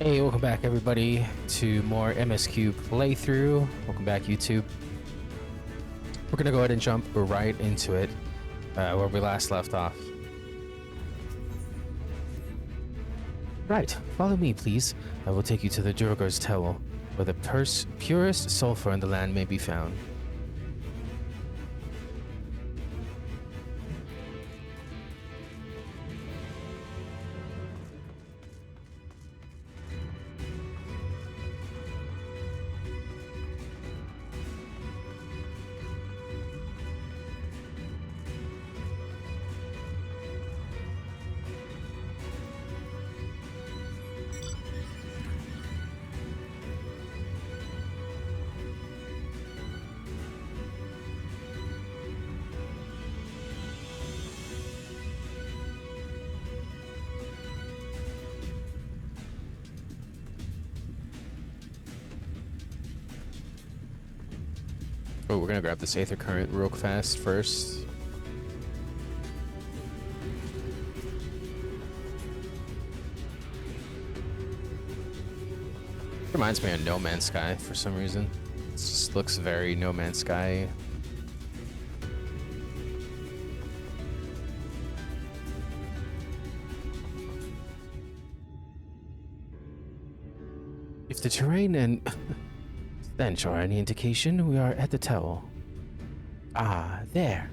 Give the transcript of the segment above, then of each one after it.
Hey, welcome back everybody to more MSQ playthrough. Welcome back YouTube. We're gonna go ahead and jump right into it, where we last left off. Right, follow me please. I will take you to the Durgar's Towel, where the purest sulfur in the land may be found. Oh, we're gonna grab this Aether Current real fast first. Reminds me of No Man's Sky for some reason. It just looks very No Man's Sky. If the terrain and stench are any indication, we are at the towel. Ah, there.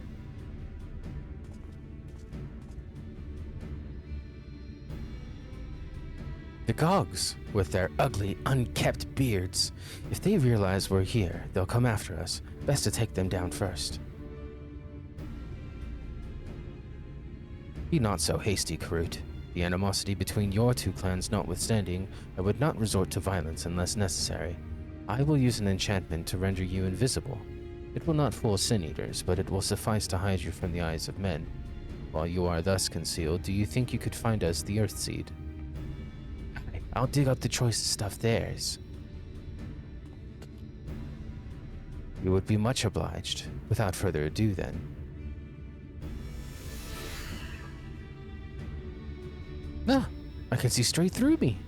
The Gogs, with their ugly, unkept beards. If they realize we're here, they'll come after us. Best to take them down first. Be not so hasty, Karut. The animosity between your two clans notwithstanding, I would not resort to violence unless necessary. I will use an enchantment to render you invisible. It will not fool sin eaters, but it will suffice to hide you from the eyes of men. While you are thus concealed, do you think you could find us the Earthseed? I'll dig up the choicest stuff theirs. You would be much obliged. Without further ado, then. Ah, I can see straight through me.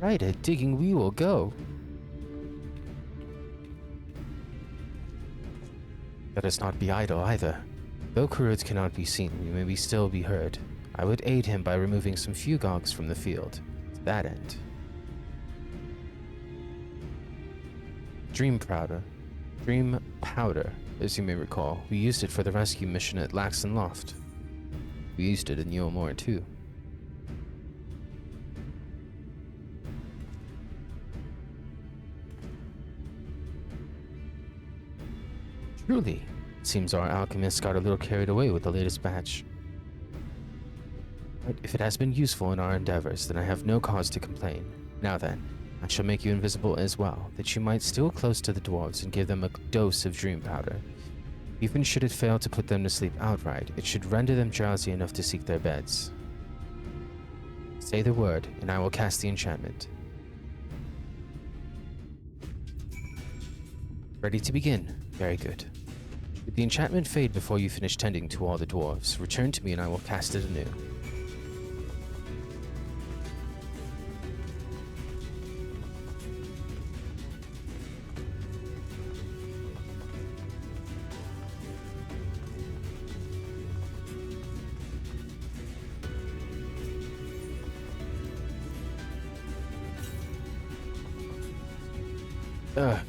Right, at digging we will go. Let us not be idle either. Though Kurut cannot be seen, we may still be heard. I would aid him by removing some few Gogs from the field. To that end. Dream powder, as you may recall. We used it for the rescue mission at Laxon Loft. We used it in Yulmore too. Truly, it seems our alchemist got a little carried away with the latest batch. But if it has been useful in our endeavors, then I have no cause to complain. Now then, I shall make you invisible as well, that you might steal close to the dwarves and give them a dose of dream powder. Even should it fail to put them to sleep outright, it should render them drowsy enough to seek their beds. Say the word, and I will cast the enchantment. Ready to begin? Very good. Should the enchantment fade before you finish tending to all the dwarves, return to me and I will cast it anew.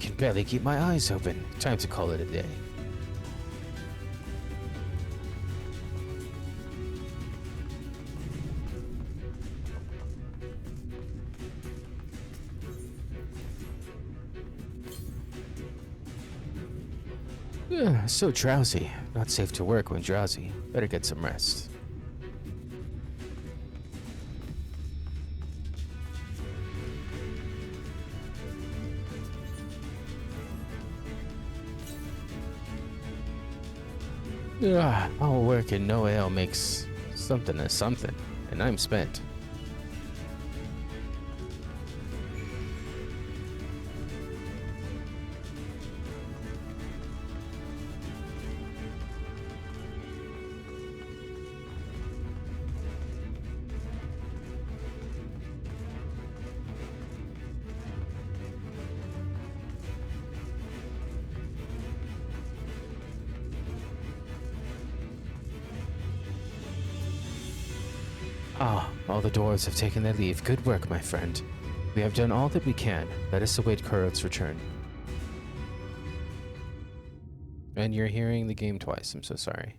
Can barely keep my eyes open. Time to call it a day. So drowsy. Not safe to work when drowsy. Better get some rest. All work and no ale makes something of something, and I'm spent. Ah, all the dwarves have taken their leave. Good work, my friend. We have done all that we can. Let us await Kurot's return. And you're hearing the game twice. I'm so sorry.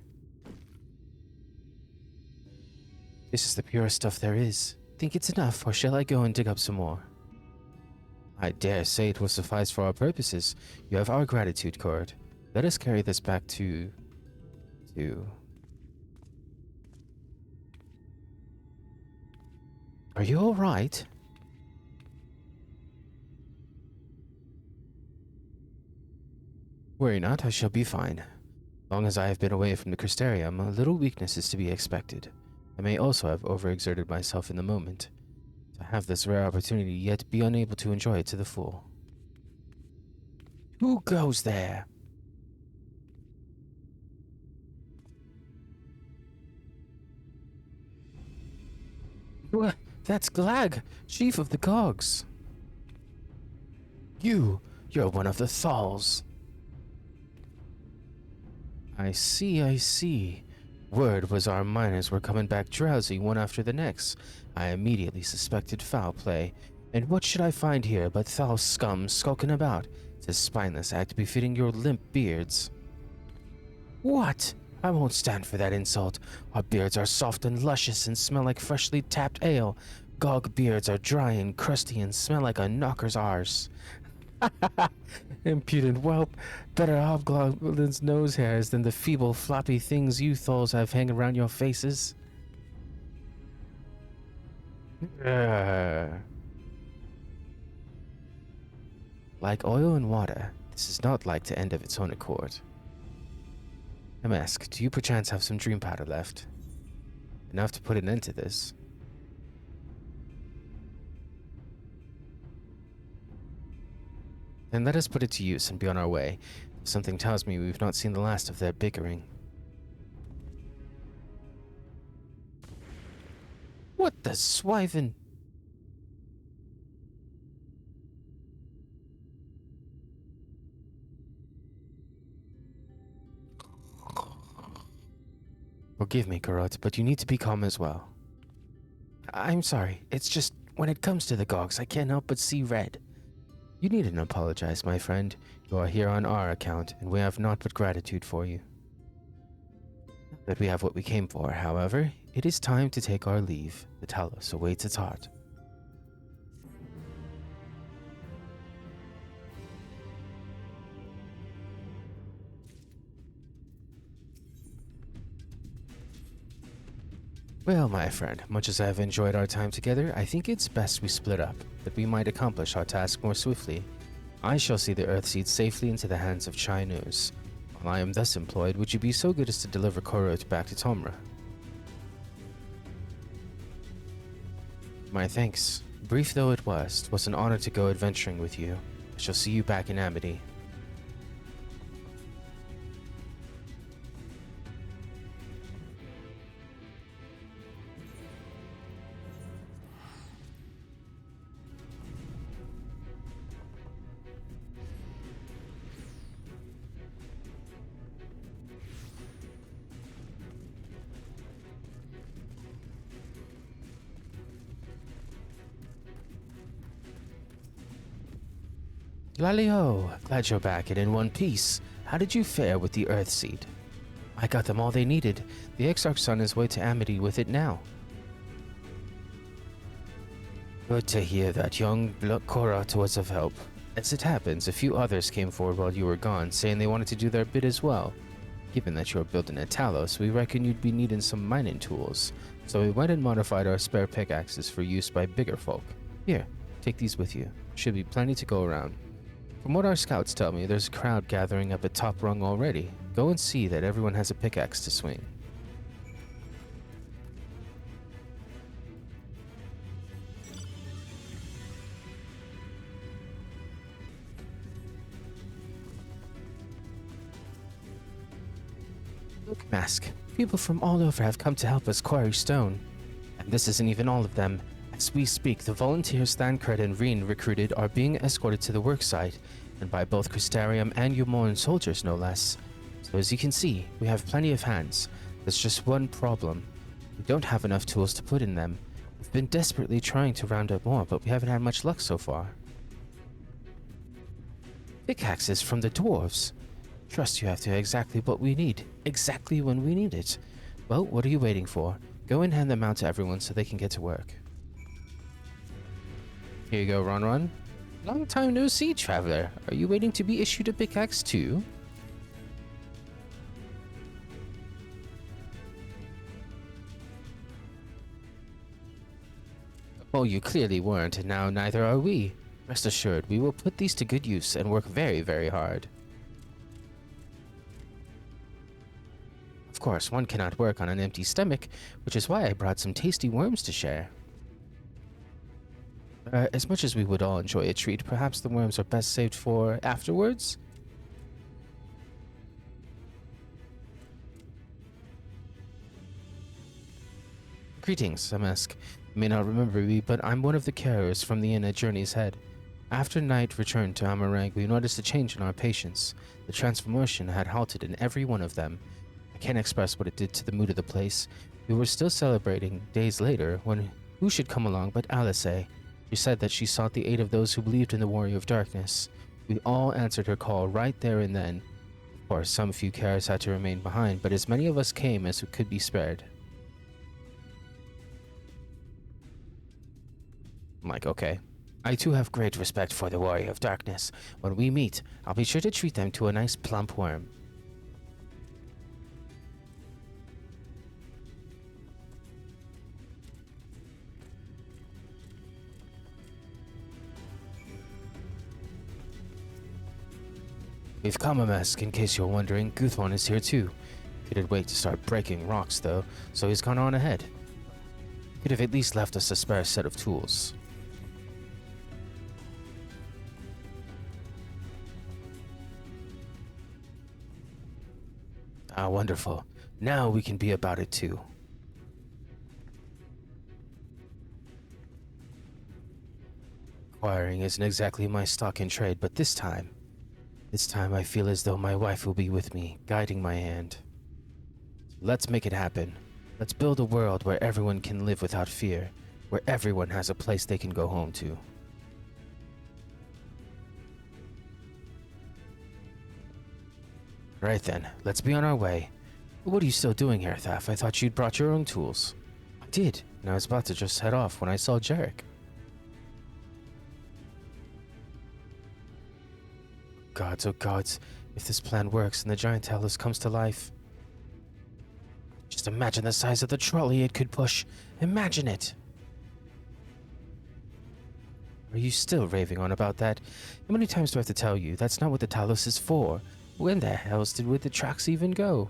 This is the purest stuff there is. Think it's enough, or shall I go and dig up some more? I dare say it will suffice for our purposes. You have our gratitude, Kurot. Let us carry this back to... Are you alright? Worry not, I shall be fine. Long as I have been away from the Crystarium, a little weakness is to be expected. I may also have overexerted myself in the moment. To have this rare opportunity, yet be unable to enjoy it to the full. Who goes there? What? That's Glag, chief of the Cogs. You're one of the Thals. I see. Word was our miners were coming back drowsy one after the next. I immediately suspected foul play. And what should I find here but Thal scum skulking about? It's a spineless act befitting your limp beards. What? I won't stand for that insult. Our beards are soft and luscious and smell like freshly tapped ale. Gog beards are dry and crusty and smell like a knocker's arse. Impudent whelp. Better hobgoblin's nose hairs than the feeble, floppy things you Thals have hanging around your faces. Like oil and water, this is not like to end of its own accord. MSQ, do you perchance have some dream powder left? Enough to put an end to this. Then let us put it to use and be on our way. Something tells me we've not seen the last of their bickering. What the swivin'? Forgive me, Kurot, but you need to be calm as well. I'm sorry, it's just, when it comes to the Gogs, I can't help but see red. You needn't apologize, my friend. You are here on our account, and we have naught but gratitude for you. Not that we have what we came for, however, it is time to take our leave. The Talos awaits its heart. Well, my friend, much as I have enjoyed our time together, I think it's best we split up, that we might accomplish our task more swiftly. I shall see the Earthseed safely into the hands of Chai News. While I am thus employed, would you be so good as to deliver Kurot back to Tomra? My thanks. Brief though it was an honor to go adventuring with you. I shall see you back in Amity. Lalio, glad you're back and in one piece. How did you fare with the Earthseed? I got them all they needed. The Exarch's on his way to Amity with it now. Good to hear that young Kurot was of help. As it happens, a few others came forward while you were gone, saying they wanted to do their bit as well. Given that you're building a Talos, we reckon you'd be needing some mining tools, so we went and modified our spare pickaxes for use by bigger folk. Here, take these with you. Should be plenty to go around. From what our scouts tell me, there's a crowd gathering up at Top Rung already. Go and see that everyone has a pickaxe to swing. Look, Mask. People from all over have come to help us quarry stone. And this isn't even all of them. As we speak, the volunteers Thancred and Reen recruited are being escorted to the worksite, and by both Crystarium and Umoran soldiers no less. So as you can see, we have plenty of hands. There's just one problem. We don't have enough tools to put in them. We've been desperately trying to round up more, but we haven't had much luck so far. Pickaxes from the dwarves. Trust you have to exactly what we need, exactly when we need it. Well, what are you waiting for? Go and hand them out to everyone so they can get to work. Here you go, Ron. Long time no see, traveler. Are you waiting to be issued a pickaxe too? Well, you clearly weren't, and now neither are we. Rest assured, we will put these to good use and work very, very hard. Of course, one cannot work on an empty stomach, which is why I brought some tasty worms to share. As much as we would all enjoy a treat, perhaps the worms are best saved for afterwards? Greetings, MSQ. You may not remember me, but I'm one of the carriers from the inn at Journey's Head. After night returned to Amarang, we noticed a change in our patients. The transformation had halted in every one of them. I can't express what it did to the mood of the place. We were still celebrating days later when who should come along but Alice. She said that she sought the aid of those who believed in the Warrior of Darkness. We all answered her call right there and then. Of course, some few carriers had to remain behind, but as many of us came as could be spared. I'm like, okay. I too have great respect for the Warrior of Darkness. When we meet, I'll be sure to treat them to a nice plump worm. We've come, MSQ, in case you're wondering. Guthorn is here too. Couldn't wait to start breaking rocks though, so he's gone on ahead. Could have at least left us a spare set of tools. Ah, wonderful. Now we can be about it too. Acquiring isn't exactly my stock in trade, but this time I feel as though my wife will be with me, guiding my hand. Let's make it happen. Let's build a world where everyone can live without fear, where everyone has a place they can go home to. Right then, let's be on our way. What are you still doing here, Thaf? I thought you'd brought your own tools. I did, and I was about to just head off when I saw Jarek. Gods, oh gods, if this plan works and the giant Talos comes to life. Just imagine the size of the trolley it could push. Imagine it! Are you still raving on about that? How many times do I have to tell you? That's not what the Talos is for. When the hell would the tracks even go?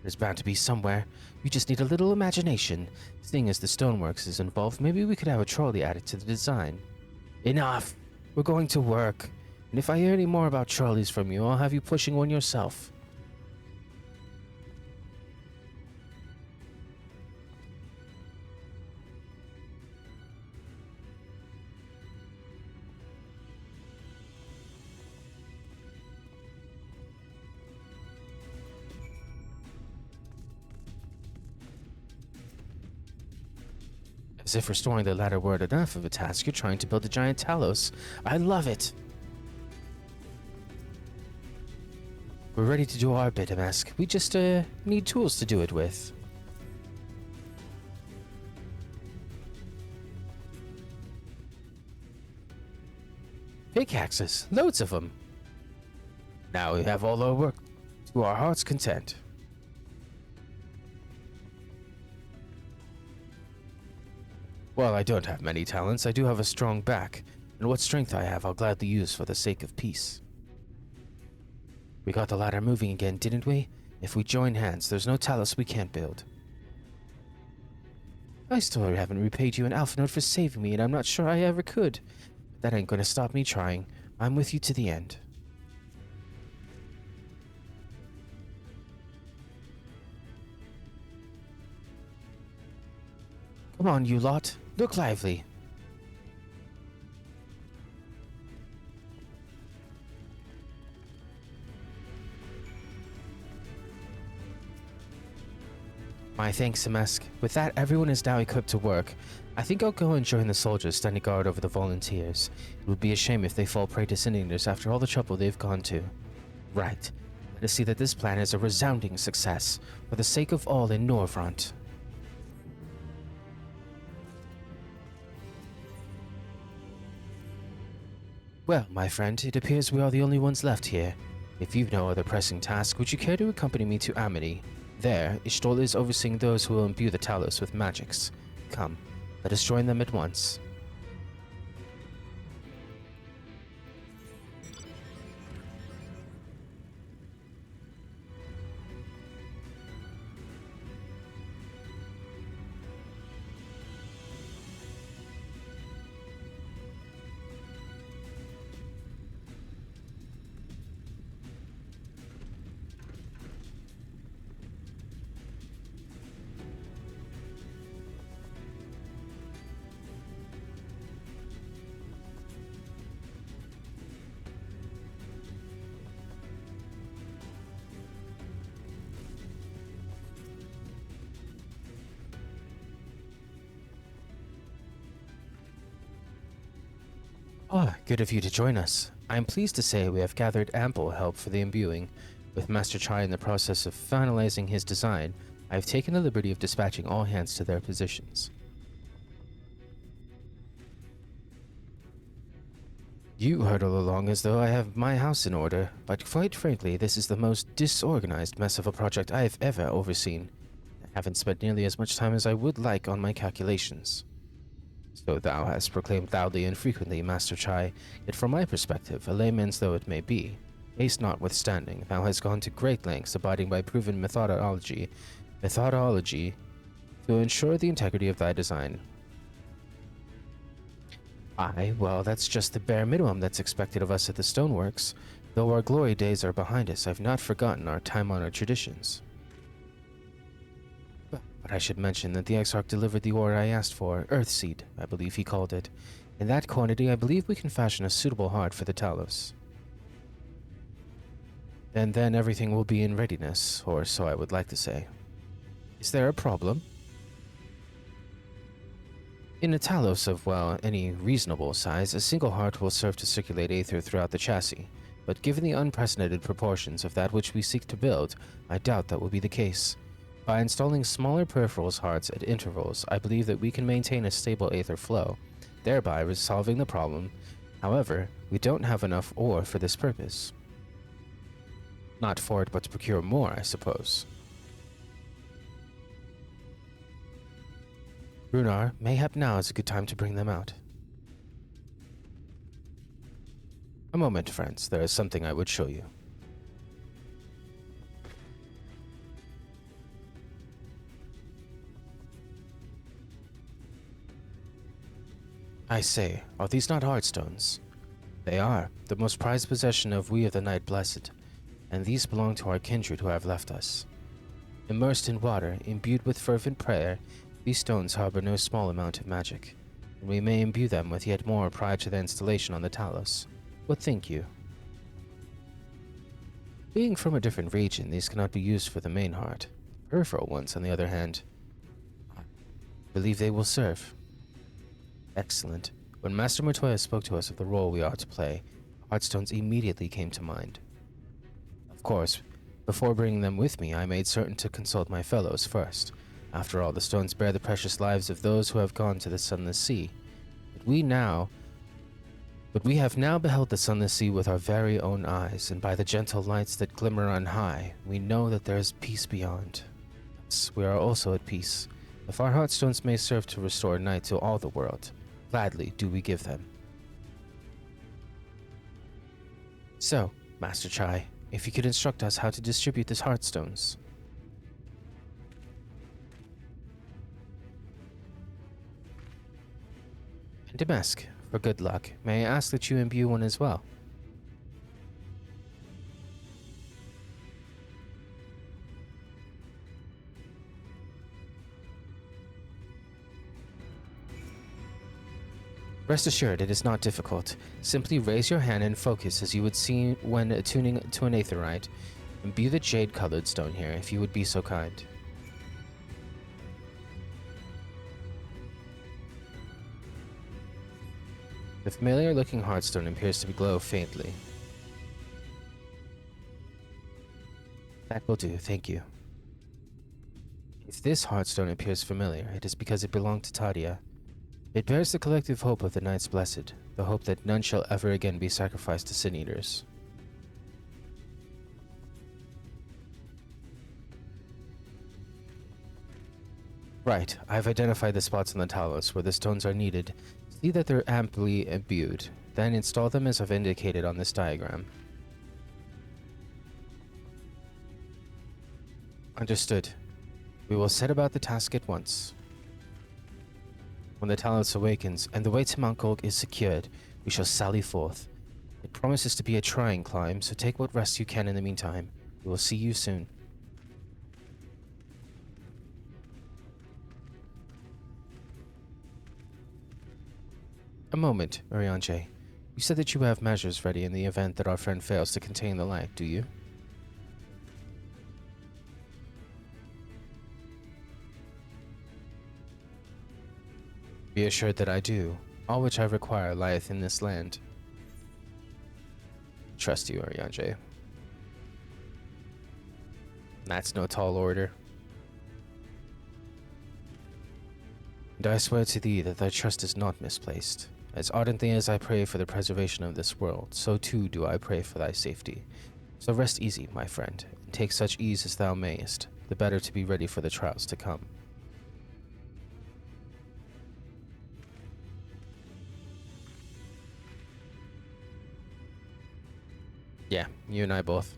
There's bound to be somewhere. We just need a little imagination. Seeing as the stoneworks is involved, maybe we could have a trolley added to the design. Enough! We're going to work. And if I hear any more about trolleys from you, I'll have you pushing one yourself. As if restoring the latter weren't enough of a task, you're trying to build a giant Talos. I love it! We're ready to do our bit, MSQ. We just, need tools to do it with. Pickaxes, loads of them. Now we have all our work to our heart's content. While I don't have many talents, I do have a strong back, and what strength I have I'll gladly use for the sake of peace. We got the ladder moving again, didn't we? If we join hands, there's no Talos we can't build. I still haven't repaid you an alpha note for saving me, and I'm not sure I ever could. But that ain't gonna stop me trying. I'm with you to the end. Come on, you lot. Look lively. My thanks, MSQ. With that, everyone is now equipped to work. I think I'll go and join the soldiers standing guard over the volunteers. It would be a shame if they fall prey to Sin-Eaters after all the trouble they've gone to. Right. Let us see that this plan is a resounding success, for the sake of all in Norvrant. Well, my friend, it appears we are the only ones left here. If you've no other pressing task, would you care to accompany me to Amity? There, Ishtol is overseeing those who will imbue the Talos with magics. Come, let us join them at once. Ah, good of you to join us. I am pleased to say we have gathered ample help for the imbuing. With Master Chai in the process of finalizing his design, I have taken the liberty of dispatching all hands to their positions. You hurtle along as though I have my house in order, but quite frankly, this is the most disorganized mess of a project I have ever overseen. I haven't spent nearly as much time as I would like on my calculations. So thou hast proclaimed loudly and frequently, Master Chai, yet from my perspective, a layman's though it may be, haste notwithstanding, thou hast gone to great lengths abiding by proven methodology to ensure the integrity of thy design. Aye, well, that's just the bare minimum that's expected of us at the Stoneworks. Though our glory days are behind us, I've not forgotten our time-honored traditions. But I should mention that the Exarch delivered the ore I asked for, Earthseed, I believe he called it. In that quantity, I believe we can fashion a suitable heart for the Talos. And then everything will be in readiness, or so I would like to say. Is there a problem? In a Talos of, well, any reasonable size, a single heart will serve to circulate aether throughout the chassis. But given the unprecedented proportions of that which we seek to build, I doubt that will be the case. By installing smaller peripherals hearts at intervals, I believe that we can maintain a stable aether flow, thereby resolving the problem. However, we don't have enough ore for this purpose. Not for it, but to procure more, I suppose. Runar, mayhap now is a good time to bring them out. A moment, friends. There is something I would show you. I say, are these not heartstones? They are, the most prized possession of we of the Night Blessed, and these belong to our kindred who have left us. Immersed in water, imbued with fervent prayer, these stones harbor no small amount of magic, and we may imbue them with yet more prior to their installation on the Talos. What think you? Being from a different region, these cannot be used for the main heart. Peripheral ones, on the other hand, I believe they will serve. Excellent. When Master Montoya spoke to us of the role we are to play, heartstones immediately came to mind. Of course, before bringing them with me, I made certain to consult my fellows first. After all, the stones bear the precious lives of those who have gone to the Sunless Sea. But we have now beheld the Sunless Sea with our very own eyes, and by the gentle lights that glimmer on high, we know that there is peace beyond. Yes, we are also at peace. If our heartstones may serve to restore night to all the world, gladly do we give them. So, Master Chai, if you could instruct us how to distribute these heartstones. And Damask, for good luck, may I ask that you imbue one as well? Rest assured, it is not difficult. Simply raise your hand and focus as you would see when attuning to an aetherite. Imbue the jade-colored stone here, if you would be so kind. The familiar-looking heartstone appears to glow faintly. That will do, thank you. If this heartstone appears familiar, it is because it belonged to Tadia. It bears the collective hope of the Knights Blessed, the hope that none shall ever again be sacrificed to Sin Eaters. Right, I've identified the spots on the Talos where the stones are needed. See that they're amply imbued, then install them as I've indicated on this diagram. Understood. We will set about the task at once. When the Talos awakens and the way to Mount Golg is secured, we shall sally forth. It promises to be a trying climb, so take what rest you can in the meantime. We will see you soon. A moment, Urianger. You said that you have measures ready in the event that our friend fails to contain the light, do you? Be assured that I do. All which I require lieth in this land. Trust you, Urianger. That's no tall order. And I swear to thee that thy trust is not misplaced. As ardently as I pray for the preservation of this world, so too do I pray for thy safety. So rest easy, my friend, and take such ease as thou mayest, the better to be ready for the trials to come. Yeah, you and I both.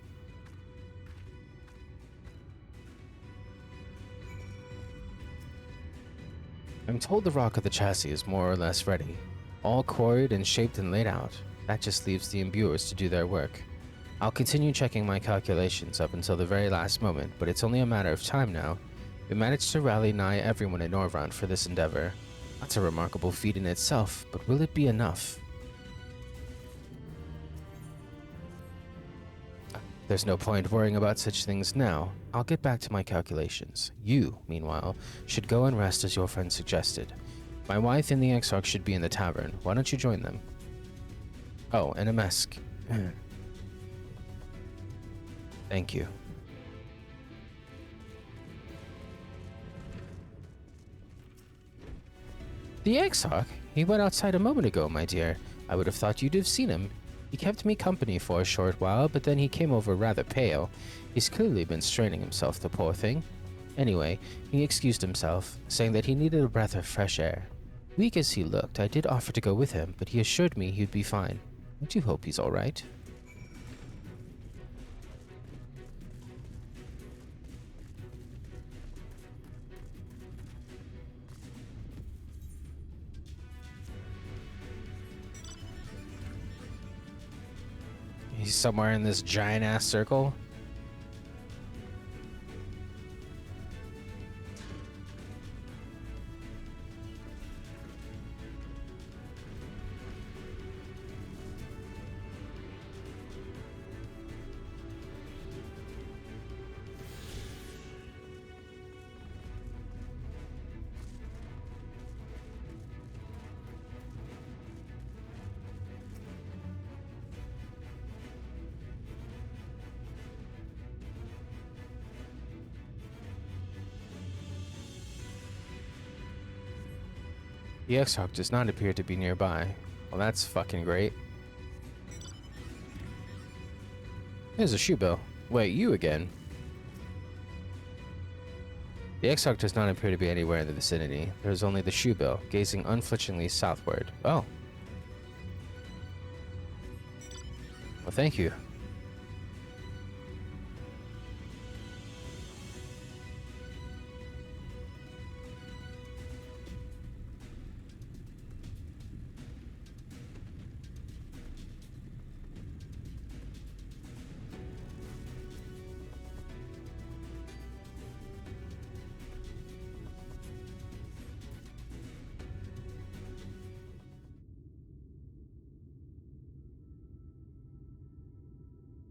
I'm told the rock of the chassis is more or less ready. All quarried and shaped and laid out. That just leaves the imbuers to do their work. I'll continue checking my calculations up until the very last moment, but it's only a matter of time now. We managed to rally nigh everyone in Norvrand for this endeavor. That's a remarkable feat in itself, but will it be enough? There's no point worrying about such things now. I'll get back to my calculations. You, meanwhile, should go and rest as your friend suggested. My wife and the Exarch should be in the tavern. Why don't you join them? Oh, and a MSQ. Thank you. The Exarch? He went outside a moment ago, my dear. I would have thought you'd have seen him. He kept me company for a short while, but then he came over rather pale. He's clearly been straining himself, the poor thing. Anyway, he excused himself, saying that he needed a breath of fresh air. Weak as he looked, I did offer to go with him, but he assured me he'd be fine. I do hope he's all right. He's somewhere in this giant-ass circle. The Exarch does not appear to be nearby. Well, that's fucking great. There's a shoe bill. Wait, you again? The Exarch does not appear to be anywhere in the vicinity. There is only the shoe bill, gazing unflinchingly southward. Oh. Well, thank you.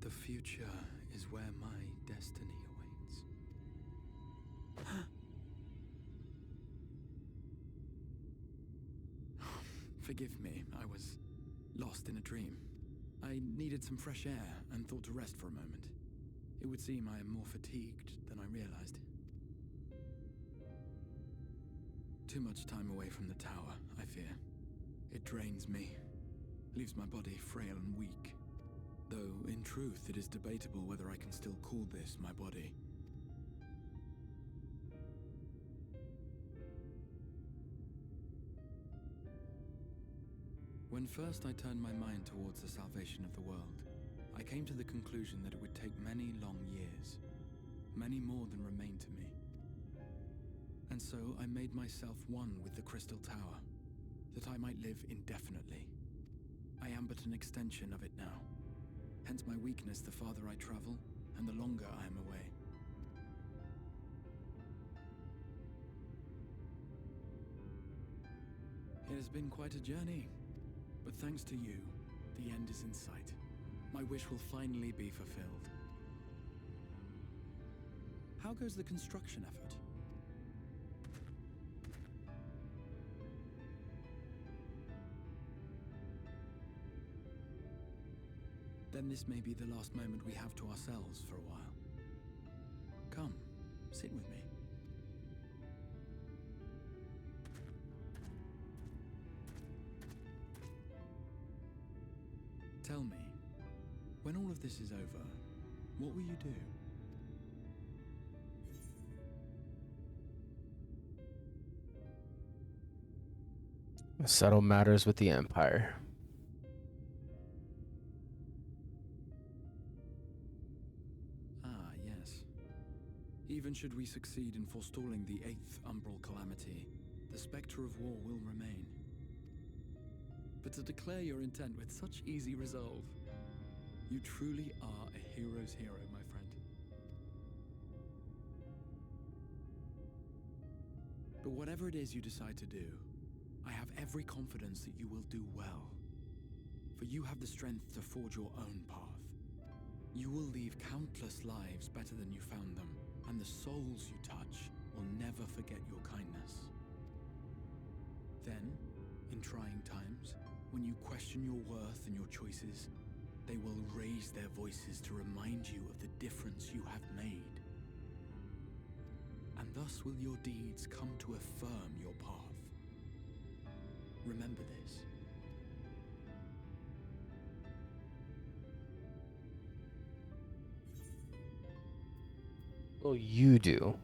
The future is where my destiny awaits. Forgive me, I was lost in a dream. I needed some fresh air and thought to rest for a moment. It would seem I am more fatigued than I realized. Too much time away from the tower, I fear. It drains me, leaves my body frail and weak. Though, in truth, it is debatable whether I can still call this my body. When first I turned my mind towards the salvation of the world, I came to the conclusion that it would take many long years, many more than remain to me. And so I made myself one with the Crystal Tower, that I might live indefinitely. I am but an extension of it now, hence my weakness the farther I travel, and the longer I am away. It has been quite a journey, but thanks to you, the end is in sight. My wish will finally be fulfilled. How goes the construction effort? Then this may be the last moment we have to ourselves for a while. Come, sit with me. Tell me, when all of this is over, what will you do? Settle matters with the Empire. Ah, yes. Even should we succeed in forestalling the 8th Umbral Calamity, the spectre of war will remain. But to declare your intent with such easy resolve, you truly are a hero's hero, my friend. But whatever it is you decide to do, I have every confidence that you will do well. For you have the strength to forge your own path. You will leave countless lives better than you found them, and the souls you touch will never forget your kindness. Then, in trying times, when you question your worth and your choices, they will raise their voices to remind you of the difference you have made. And thus will your deeds come to affirm your path. Remember this. Well, you do.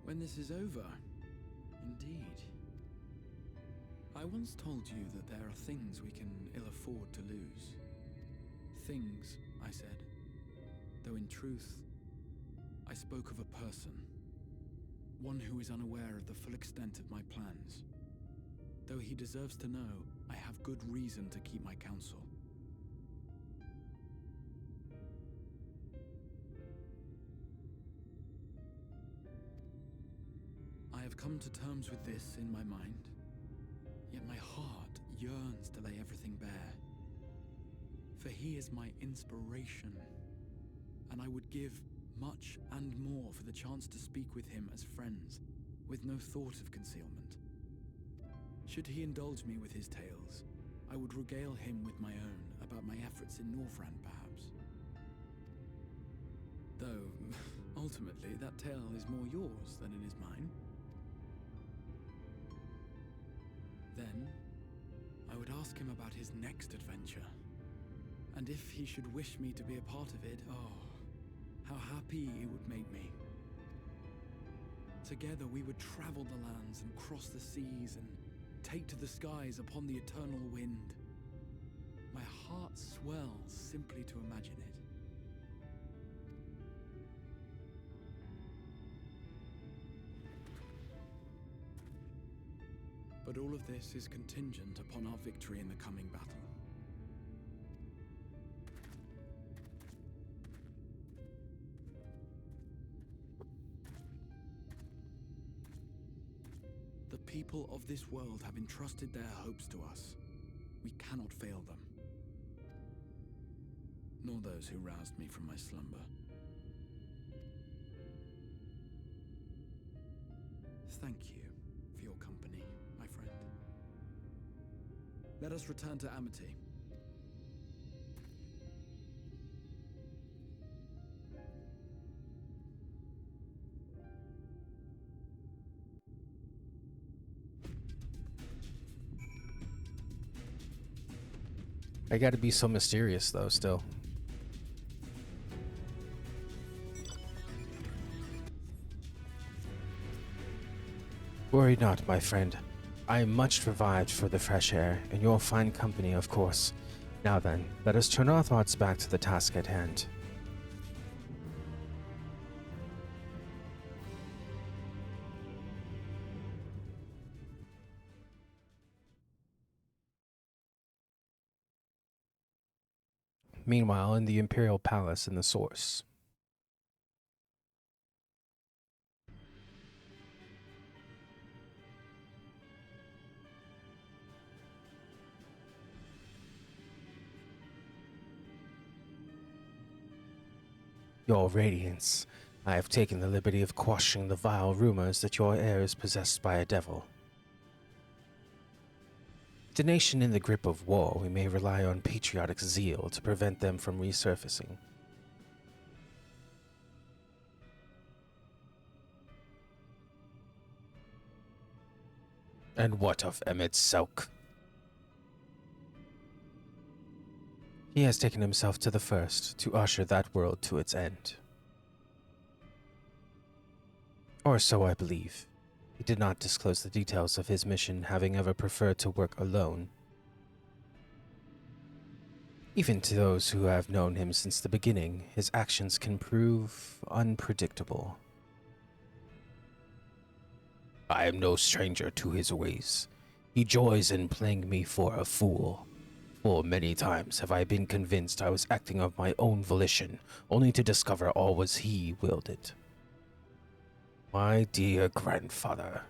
When this is over, indeed. I once told you that there are things we can ill afford to lose. Things, I said, though in truth, I spoke of a person. One who is unaware of the full extent of my plans. Though he deserves to know, I have good reason to keep my counsel. I have come to terms with this in my mind, yet my heart yearns to lay everything bare. For he is my inspiration, and I would give much and more for the chance to speak with him as friends, with no thought of concealment. Should he indulge me with his tales, I would regale him with my own about my efforts in Northrend, perhaps. Though, ultimately, that tale is more yours than it is mine. Then, I would ask him about his next adventure. And if he should wish me to be a part of it, oh, how happy it would make me. Together we would travel the lands and cross the seas and take to the skies upon the eternal wind. My heart swells simply to imagine it. But all of this is contingent upon our victory in the coming battle. The people of this world have entrusted their hopes to us. We cannot fail them. Nor those who roused me from my slumber. Thank you for your company, my friend. Let us return to Amity. I gotta be so mysterious, though, still. Worry not, my friend. I am much revived for the fresh air, and your fine company, of course. Now then, let us turn our thoughts back to the task at hand. Meanwhile, in the Imperial Palace in the Source. Your Radiance, I have taken the liberty of quashing the vile rumors that your heir is possessed by a devil. With the nation in the grip of war, we may rely on patriotic zeal to prevent them from resurfacing. And what of Emmett Selk? He has taken himself to the first to usher that world to its end. Or so I believe. He did not disclose the details of his mission, having ever preferred to work alone. Even to those who have known him since the beginning, his actions can prove unpredictable. I am no stranger to his ways. He joys in playing me for a fool. For many times have I been convinced I was acting of my own volition, only to discover all was he willed it. My dear grandfather.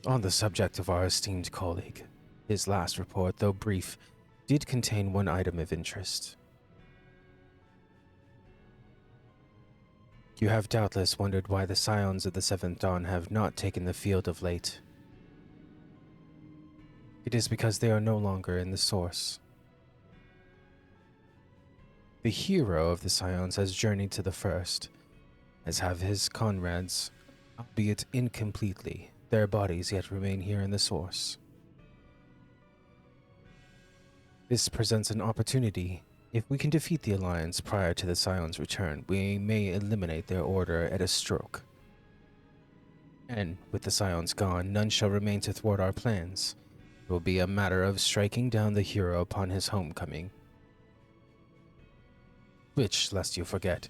On the subject of our esteemed colleague, his last report, though brief, did contain one item of interest. You have doubtless wondered why the Scions of the Seventh Dawn have not taken the field of late. It is because they are no longer in the Source. The hero of the Scions has journeyed to the First, as have his comrades, albeit incompletely. Their bodies yet remain here in the Source. This presents an opportunity. If we can defeat the Alliance prior to the Scions' return, we may eliminate their order at a stroke. And with the Scions gone, none shall remain to thwart our plans. It will be a matter of striking down the hero upon his homecoming. Which, lest you forget,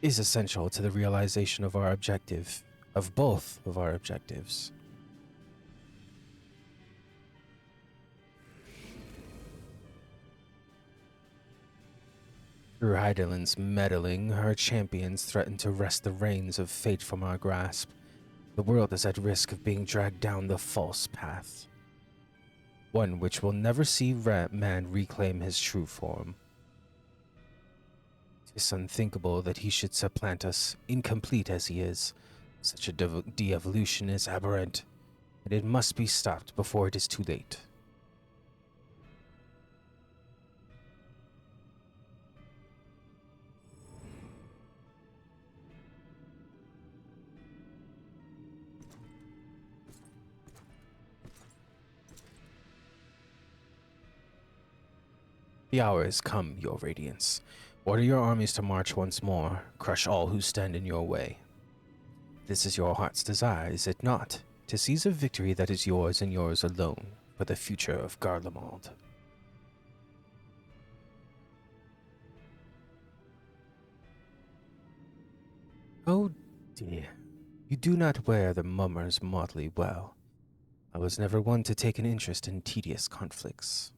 is essential to the realization of our objective, of both of our objectives. Through Hydaelyn's meddling, her champions threaten to wrest the reins of fate from our grasp. The world is at risk of being dragged down the false path. One which will never see man reclaim his true form. 'Tis unthinkable that he should supplant us, incomplete as he is. Such a de-evolution is aberrant, and it must be stopped before it is too late. The hour has come, Your Radiance. Order your armies to march once more, crush all who stand in your way. This is your heart's desire, is it not? To seize a victory that is yours and yours alone, for the future of Garlemald. Oh dear, you do not wear the mummer's motley well. I was never one to take an interest in tedious conflicts.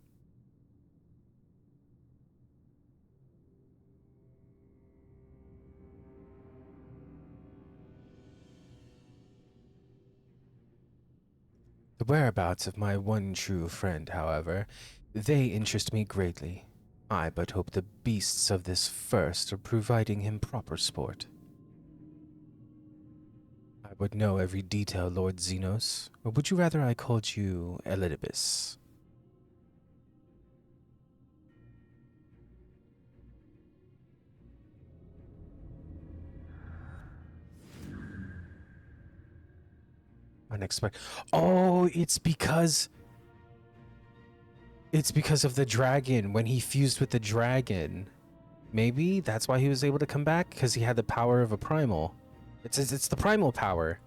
The whereabouts of my one true friend, however, they interest me greatly. I but hope the beasts of this first are providing him proper sport. would know every detail, Lord Xenos. Or would you rather I called you Elidibus? Unexpected. Oh, it's because of the dragon. When he fused with the dragon, maybe that's why he was able to come back, because he had the power of a primal. It's the primal power.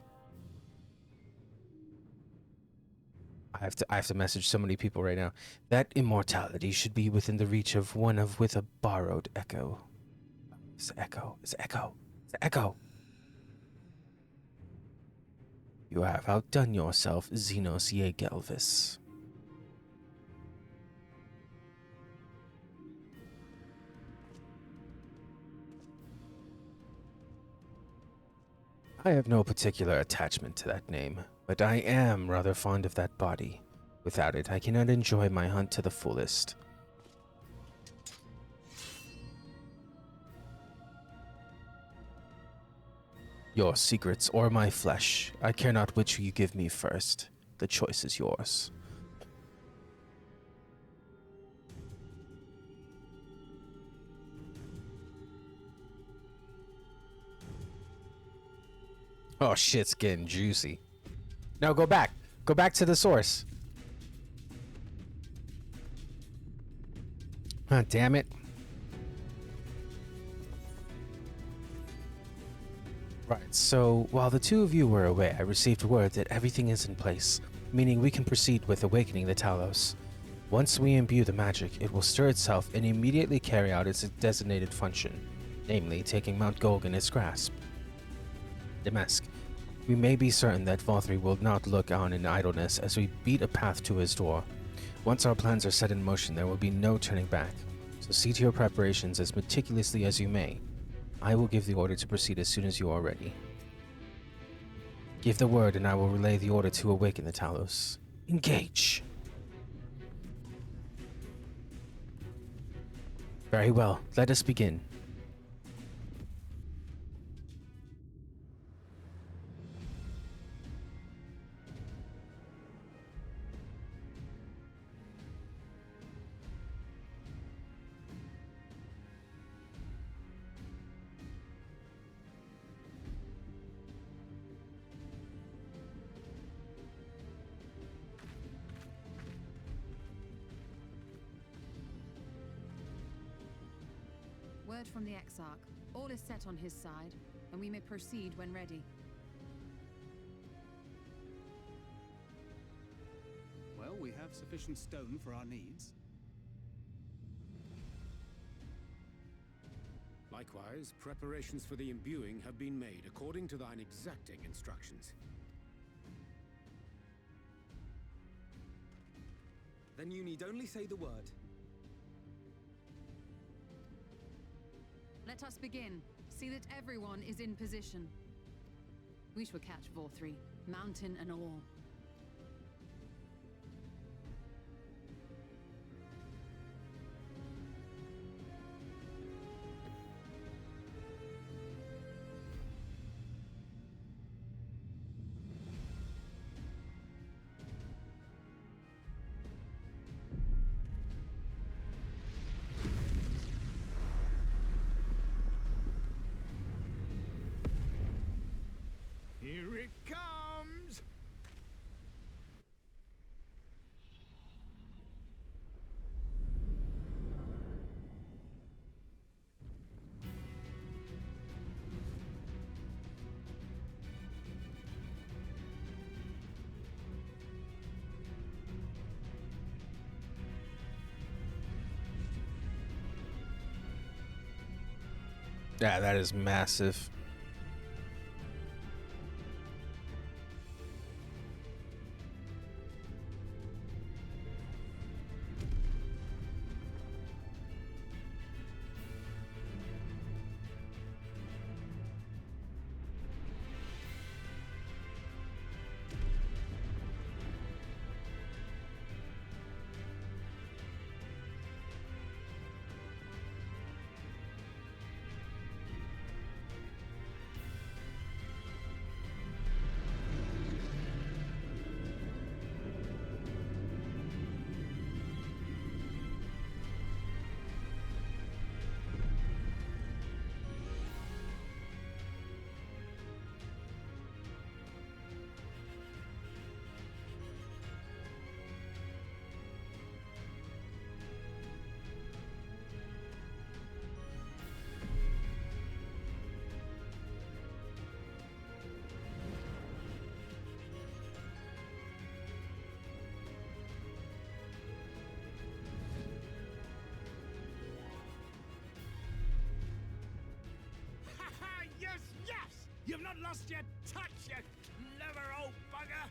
I have to message so many people right now. That immortality should be within the reach of one of with a borrowed echo. It's echo. It's echo. It's echo. You have outdone yourself, Xenos Yegelvis. I have no particular attachment to that name, but I am rather fond of that body. Without it, I cannot enjoy my hunt to the fullest. Your secrets or my flesh, I care not which you give me first. The choice is yours. Oh, shit's getting juicy. No, go back. Go back to the source. Ah, damn it. Right, so while the two of you were away, I received word that everything is in place, meaning we can proceed with awakening the Talos. Once we imbue the magic, it will stir itself and immediately carry out its designated function, namely taking Mount Golg in its grasp. Damask, we may be certain that Vothri will not look on in idleness as we beat a path to his door. Once our plans are set in motion, there will be no turning back, so see to your preparations as meticulously as you may. I will give the order to proceed as soon as you are ready. Give the word and I will relay the order to awaken the Talos. Engage! Very well, let us begin. Word from the Exarch. All is set on his side, and we may proceed when ready. Well, we have sufficient stone for our needs. Likewise, preparations for the imbuing have been made according to thine exacting instructions. Then you need only say the word. Let us begin. See that everyone is in position. We shall catch Vothri, mountain and all. Here it comes! Yeah, that is massive. last you touch, you clever old bugger!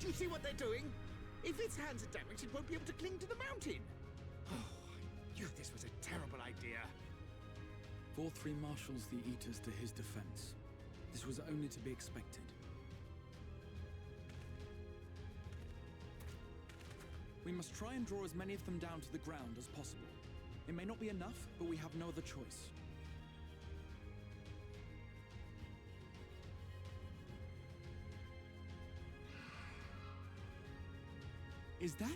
Do you see what they're doing? If its hands are damaged, it won't be able to cling to the mountain. Oh, I knew this was a terrible idea. Vor3 marshals the Eaters to his defense. This was only to be expected. We must try and draw as many of them down to the ground as possible. It may not be enough, but we have no other choice. Is that?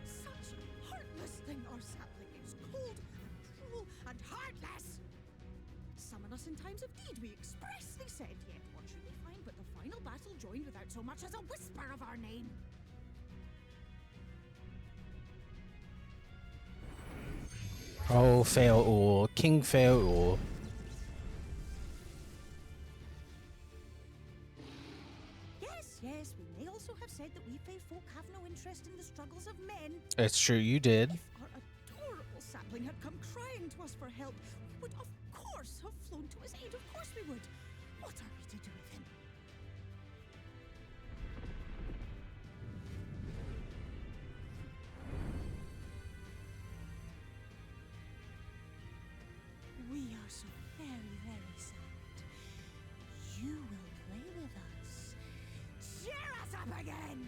Such a heartless thing, our sapling is cold and cruel and heartless. Summon us in times of need, we expressly said, yet what should we find but the final battle joined without so much as a whisper of our name? Oh, Fail King Fail. Yes, we may also have said that we Fae folk have no interest in the struggles of men. It's true, you did. If our adorable sapling had come crying to us for help, we would of course have flown to his aid. Of course we would. What are we to do with him? We are so very, very sad. You will play with us. Cheer us up again!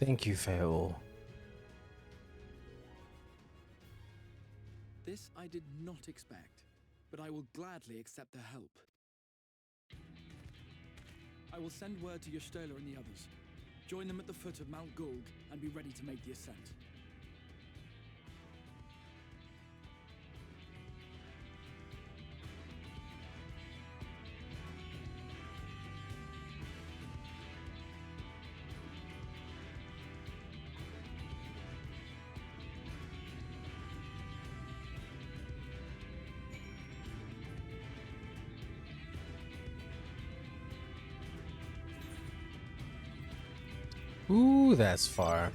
Thank you, Fail. This I did not expect, but I will gladly accept their help. I will send word to Y'shtola and the others. Join them at the foot of Mount Gulg and be ready to make the ascent. Ooh, that's far.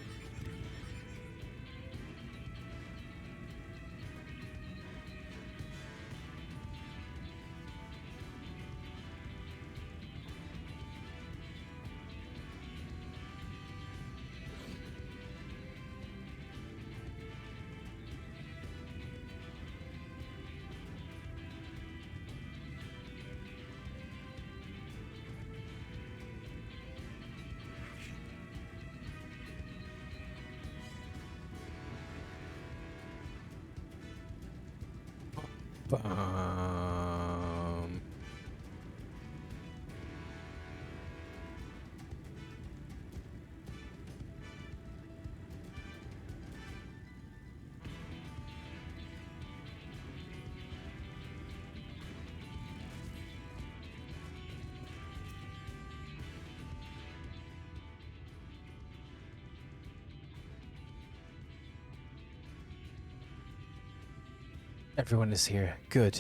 Everyone is here. Good.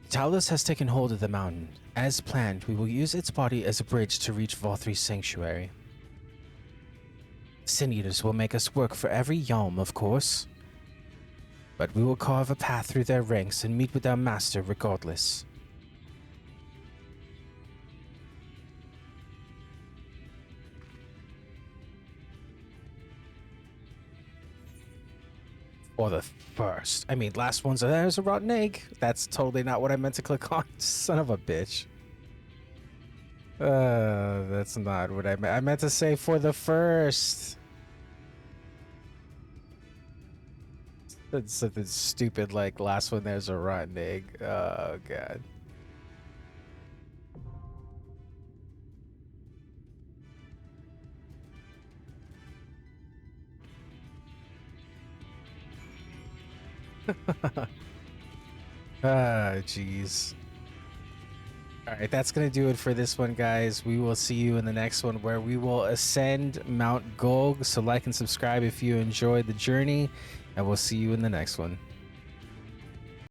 Talus has taken hold of the mountain. As planned, we will use its body as a bridge to reach Vol3's sanctuary. Sin Eaters will make us work for every yalm, of course. But we will carve a path through their ranks and meet with our master regardless. Or the first. I mean, last one's there's a rotten egg. That's totally not what I meant to click on. Son of a bitch. That's not what I meant. I meant to say for the first. That's something stupid like last one there's a rotten egg. Oh god. Ah, jeez. All right, that's going to do it for this one, guys. We will see you in the next one where we will ascend Mount Golg. So like and subscribe if you enjoyed the journey, and we'll see you in the next one.